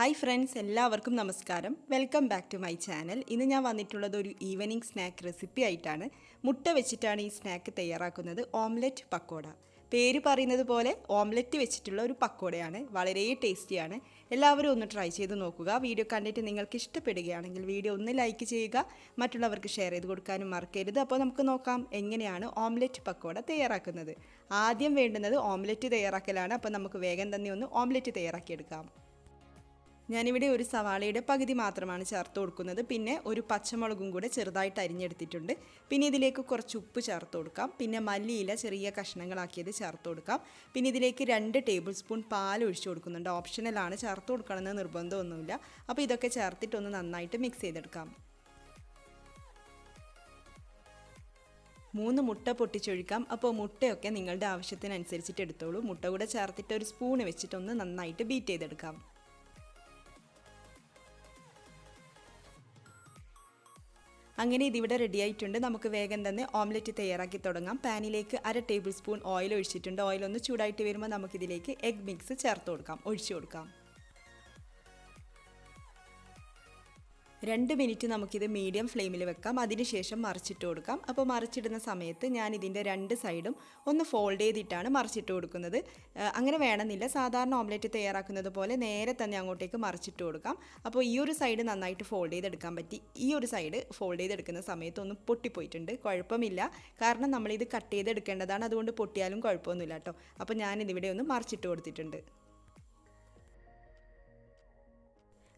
Hi friends, എല്ലാവർക്കും നമസ്കാരം. Welcome back to my channel. ഇന്ന് ഞാൻ വന്നിട്ടുള്ളത് ഒരു ഈവനിങ് സ്നാക്ക് റെസിപ്പി ആയിട്ടാണ്. മുട്ട വെച്ചിട്ടാണ് ഈ സ്നാക്ക് തയ്യാറാക്കുന്നത്. ഓംലെറ്റ് പക്കോട. പേര് പറയുന്നത് പോലെ ഓംലെറ്റ് വെച്ചിട്ടുള്ള ഒരു പക്കോടയാണ്. വളരെ ടേസ്റ്റിയാണ്. എല്ലാവരും ഒന്ന് ട്രൈ ചെയ്ത് നോക്കുക. വീഡിയോ കണ്ടിട്ട് നിങ്ങൾക്ക് ഇഷ്ടപ്പെടുകയാണെങ്കിൽ വീഡിയോ ഒന്ന് ലൈക്ക് ചെയ്യുക, മറ്റുള്ളവർക്ക് ഷെയർ ചെയ്ത് കൊടുക്കാനും മറക്കരുത്. അപ്പോൾ നമുക്ക് നോക്കാം എങ്ങനെയാണ് ഓംലെറ്റ് പക്കോട തയ്യാറാക്കുന്നത്. ആദ്യം വേണ്ടുന്നത് ഓംലെറ്റ് തയ്യാറാക്കലാണ്. അപ്പോൾ നമുക്ക് വേഗം തന്നെ ഒന്ന് ഓംലെറ്റ് തയ്യാറാക്കിയെടുക്കാം. ഞാനിവിടെ ഒരു സവാളയുടെ പകുതി മാത്രമാണ് ചേർത്ത് കൊടുക്കുന്നത്. പിന്നെ ഒരു പച്ചമുളകും കൂടെ ചെറുതായിട്ട് അരിഞ്ഞെടുത്തിട്ടുണ്ട്. പിന്നെ ഇതിലേക്ക് കുറച്ച് ഉപ്പ് ചേർത്ത് കൊടുക്കാം. പിന്നെ മല്ലിയില ചെറിയ കഷ്ണങ്ങളാക്കിയത് ചേർത്ത് കൊടുക്കാം. പിന്നെ ഇതിലേക്ക് 2 ടേബിൾ സ്പൂൺ പാൽ ഒഴിച്ചു കൊടുക്കുന്നുണ്ട്. ഓപ്ഷണലാണ്, ചേർത്ത് കൊടുക്കണമെന്ന് നിർബന്ധമൊന്നുമില്ല. അപ്പോൾ ഇതൊക്കെ ചേർത്തിട്ടൊന്ന് നന്നായിട്ട് മിക്സ് ചെയ്തെടുക്കാം. 3 മുട്ട പൊട്ടിച്ചൊഴിക്കാം. അപ്പോൾ മുട്ടയൊക്കെ നിങ്ങളുടെ ആവശ്യത്തിനനുസരിച്ചിട്ട് എടുത്തോളൂ. മുട്ട കൂടെ ചേർത്തിട്ട് ഒരു സ്പൂൺ വെച്ചിട്ടൊന്ന് നന്നായിട്ട് ബീറ്റ് ചെയ്തെടുക്കാം. അങ്ങനെ ഇതിവിടെ റെഡി ആയിട്ടുണ്ട്. നമുക്ക് വേഗം തന്നെ ഓംലെറ്റ് തയ്യാറാക്കി തുടങ്ങാം. പാനിലേക്ക് 1/2 ടേബിൾ സ്പൂൺ ഓയിൽ ഒഴിച്ചിട്ടുണ്ട്. ഓയിലൊന്ന് ചൂടായിട്ട് വരുമ്പോൾ നമുക്കിതിലേക്ക് എഗ് മിക്സ് ചേർത്ത് കൊടുക്കാം, ഒഴിച്ചു കൊടുക്കാം. 2 മിനിറ്റ് നമുക്കിത് മീഡിയം ഫ്ലെയിമിൽ വെക്കാം. അതിനുശേഷം മറിച്ചിട്ട് കൊടുക്കാം. അപ്പോൾ മറിച്ചിടുന്ന സമയത്ത് ഞാൻ ഇതിൻ്റെ 2 സൈഡും ഒന്ന് ഫോൾഡ് ചെയ്തിട്ടാണ് മറിച്ചിട്ട് കൊടുക്കുന്നത്. അങ്ങനെ വേണമെന്നില്ല, സാധാരണ ഓംലെറ്റ് തയ്യാറാക്കുന്നത് പോലെ നേരെ തന്നെ അങ്ങോട്ടേക്ക് മറിച്ചിട്ട് കൊടുക്കാം. അപ്പോൾ ഈ ഒരു സൈഡ് നന്നായിട്ട് ഫോൾഡ് ചെയ്തെടുക്കാൻ പറ്റി. ഈ ഒരു സൈഡ് ഫോൾഡ് ചെയ്തെടുക്കുന്ന സമയത്ത് ഒന്ന് പൊട്ടിപ്പോയിട്ടുണ്ട്. കുഴപ്പമില്ല, കാരണം നമ്മളിത് കട്ട് ചെയ്തെടുക്കേണ്ടതാണ്. അതുകൊണ്ട് പൊട്ടിയാലും കുഴപ്പമൊന്നുമില്ല കേട്ടോ. അപ്പോൾ ഞാനിതിവിടെ ഒന്ന് മറിച്ചിട്ട് കൊടുത്തിട്ടുണ്ട്.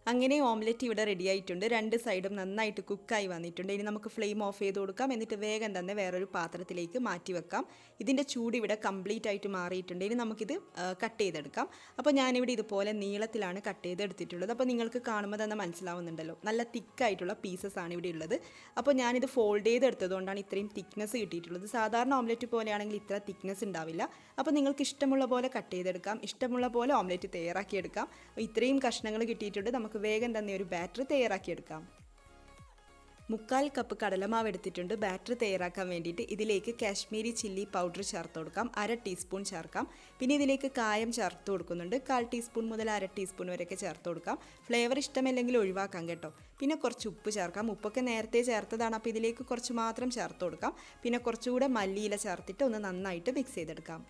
അങ്ങനെ ഓംലെറ്റ് ഇവിടെ റെഡി ആയിട്ടുണ്ട്. 2 സൈഡും നന്നായിട്ട് കുക്കായി വന്നിട്ടുണ്ട്. ഇനി നമുക്ക് ഫ്ലെയിം ഓഫ് ചെയ്ത് കൊടുക്കാം. എന്നിട്ട് വേഗം തന്നെ വേറൊരു പാത്രത്തിലേക്ക് മാറ്റി വെക്കാം. ഇതിൻ്റെ ചൂട് ഇവിടെ കംപ്ലീറ്റ് ആയിട്ട് മാറിയിട്ടുണ്ട്. ഇനി നമുക്കിത് കട്ട് ചെയ്തെടുക്കാം. അപ്പോൾ ഞാനിവിടെ ഇതുപോലെ നീളത്തിലാണ് കട്ട് ചെയ്തെടുത്തിട്ടുള്ളത്. അപ്പോൾ നിങ്ങൾക്ക് കാണുമ്പോൾ തന്നെ മനസ്സിലാവുന്നുണ്ടല്ലോ, നല്ല തിക്കായിട്ടുള്ള പീസസ് ആണ് ഇവിടെ ഉള്ളത്. അപ്പോൾ ഞാനിത് ഫോൾഡ് ചെയ്തെടുത്തതുകൊണ്ടാണ് ഇത്രയും തിക്നെസ് കിട്ടിയിട്ടുള്ളത്. സാധാരണ ഓംലെറ്റ് പോലെയാണെങ്കിൽ ഇത്ര തിക്നെസ് ഉണ്ടാവില്ല. അപ്പോൾ നിങ്ങൾക്ക് ഇഷ്ടമുള്ള പോലെ കട്ട് ചെയ്തെടുക്കാം, ഇഷ്ടമുള്ള പോലെ ഓംലെറ്റ് തയ്യാറാക്കിയെടുക്കാം. ഇത്രയും കഷ്ണങ്ങൾ കിട്ടിയിട്ടുണ്ട്. നമുക്ക് വേഗം തന്നെ ഒരു ബാറ്റർ തയ്യാറാക്കിയെടുക്കാം. 3/4 കപ്പ് കടലമാവ് എടുത്തിട്ടുണ്ട് ബാറ്റർ തയ്യാറാക്കാൻ വേണ്ടിയിട്ട്. ഇതിലേക്ക് കാശ്മീരി ചില്ലി പൗഡർ ചേർത്ത് കൊടുക്കാം. 1/2 ടീസ്പൂൺ ചേർക്കാം. പിന്നെ ഇതിലേക്ക് കായം ചേർത്ത് കൊടുക്കുന്നുണ്ട്. 1/4 ടീസ്പൂൺ മുതൽ 1/2 ടീസ്പൂൺ വരെയൊക്കെ ചേർത്ത് കൊടുക്കാം. ഫ്ലേവർ ഇഷ്ടമല്ലെങ്കിൽ ഒഴിവാക്കാം കേട്ടോ. പിന്നെ കുറച്ച് ഉപ്പ് ചേർക്കാം. ഉപ്പൊക്കെ നേരത്തെ ചേർത്തതാണ്, അപ്പോൾ ഇതിലേക്ക് കുറച്ച് മാത്രം ചേർത്ത് കൊടുക്കാം. പിന്നെ കുറച്ചുകൂടെ മല്ലിയില ചേർത്തിട്ട് ഒന്ന് നന്നായിട്ട് മിക്സ് ചെയ്തെടുക്കാം.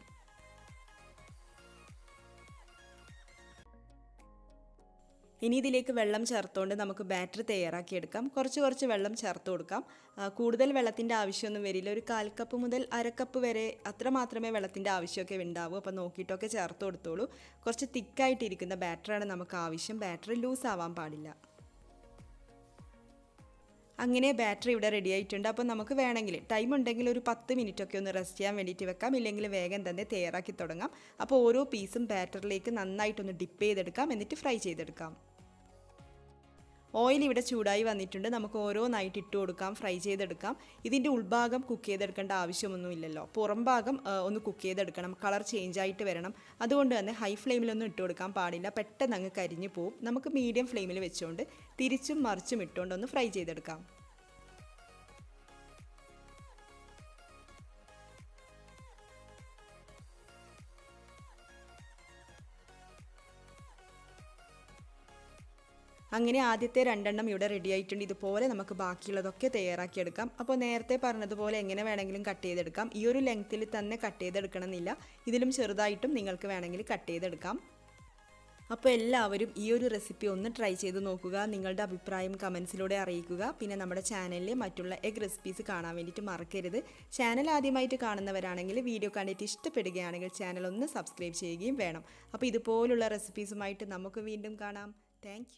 ഇനി ഇതിലേക്ക് വെള്ളം ചേർത്തുകൊണ്ട് നമുക്ക് ബാറ്റർ തയ്യാറാക്കിയെടുക്കാം. കുറച്ച് വെള്ളം ചേർത്ത് കൊടുക്കാം. കൂടുതൽ വെള്ളത്തിൻ്റെ ആവശ്യമൊന്നും വരില്ല. ഒരു 1/4 കപ്പ് മുതൽ 1/2 കപ്പ് വരെ അത്ര മാത്രമേ വെള്ളത്തിൻ്റെ ആവശ്യമൊക്കെ ഉണ്ടാവൂ. അപ്പോൾ നോക്കിയിട്ടൊക്കെ ചേർത്ത് കൊടുത്തോളൂ. കുറച്ച് തിക്കായിട്ടിരിക്കുന്ന ബാറ്ററാണ് നമുക്ക് ആവശ്യം. ബാറ്റർ ലൂസ് ആവാൻ പാടില്ല. അങ്ങനെ ബാറ്ററി ഇവിടെ റെഡി ആയിട്ടുണ്ട്. അപ്പോൾ നമുക്ക് വേണമെങ്കിൽ ടൈം ഉണ്ടെങ്കിൽ ഒരു 10 മിനിറ്റൊക്കെ ഒന്ന് റെസ്റ്റ് ചെയ്യാൻ വേണ്ടിയിട്ട് വെക്കാം. ഇല്ലെങ്കിൽ വേഗം തന്നെ തയ്യാറാക്കി തുടങ്ങാം. അപ്പോൾ ഓരോ പീസും ബാറ്ററിലേക്ക് നന്നായിട്ടൊന്ന് ഡിപ്പ് ചെയ്തെടുക്കാം. എന്നിട്ട് ഫ്രൈ ചെയ്തെടുക്കാം. ഓയിൽ ഇവിടെ ചൂടായി വന്നിട്ടുണ്ട്. നമുക്ക് ഓരോന്നായിട്ട് ഇട്ട് കൊടുക്കാം, ഫ്രൈ ചെയ്തെടുക്കാം. ഇതിൻ്റെ ഉൾഭാഗം കുക്ക് ചെയ്തെടുക്കേണ്ട ആവശ്യമൊന്നുമില്ലല്ലോ. പുറം ഭാഗം ഒന്ന് കുക്ക് ചെയ്തെടുക്കണം, കളർ ചേഞ്ച് ആയിട്ട് വരണം. അതുകൊണ്ട് തന്നെ ഹൈ ഫ്ലെയിമിലൊന്നും ഇട്ട് കൊടുക്കാൻ പാടില്ല, പെട്ടെന്ന് അങ്ങ് കരിഞ്ഞു പോവും. നമുക്ക് മീഡിയം ഫ്ലെയിമിൽ വെച്ചുകൊണ്ട് തിരിച്ചും മറിച്ചും ഇട്ടുകൊണ്ട് ഒന്ന് ഫ്രൈ ചെയ്തെടുക്കാം. അങ്ങനെ ആദ്യത്തെ 2 ഇവിടെ റെഡി ആയിട്ടുണ്ട്. ഇതുപോലെ നമുക്ക് ബാക്കിയുള്ളതൊക്കെ തയ്യാറാക്കിയെടുക്കാം. അപ്പോൾ നേരത്തെ പറഞ്ഞതുപോലെ എങ്ങനെ വേണമെങ്കിലും കട്ട് ചെയ്തെടുക്കാം. ഈ ഒരു ലെങ്ത്തിൽ തന്നെ കട്ട് ചെയ്തെടുക്കണമെന്നില്ല, ഇതിലും ചെറുതായിട്ടും നിങ്ങൾക്ക് വേണമെങ്കിൽ കട്ട് ചെയ്തെടുക്കാം. അപ്പോൾ എല്ലാവരും ഈ ഒരു റെസിപ്പി ഒന്ന് ട്രൈ ചെയ്ത് നോക്കുക. നിങ്ങളുടെ അഭിപ്രായം കമൻസിലൂടെ അറിയിക്കുക. പിന്നെ നമ്മുടെ ചാനലിൽ മറ്റുള്ള എഗ് റെസിപ്പീസ് കാണാൻ വേണ്ടിയിട്ട് മറക്കരുത്. ചാനൽ ആദ്യമായിട്ട് കാണുന്നവരാണെങ്കിൽ വീഡിയോ കണ്ടിട്ട് ഇഷ്ടപ്പെടുകയാണെങ്കിൽ ചാനൽ ഒന്ന് സബ്സ്ക്രൈബ് ചെയ്യുകയും വേണം. അപ്പോൾ ഇതുപോലുള്ള റെസിപ്പീസുമായിട്ട് നമുക്ക് വീണ്ടും കാണാം. താങ്ക്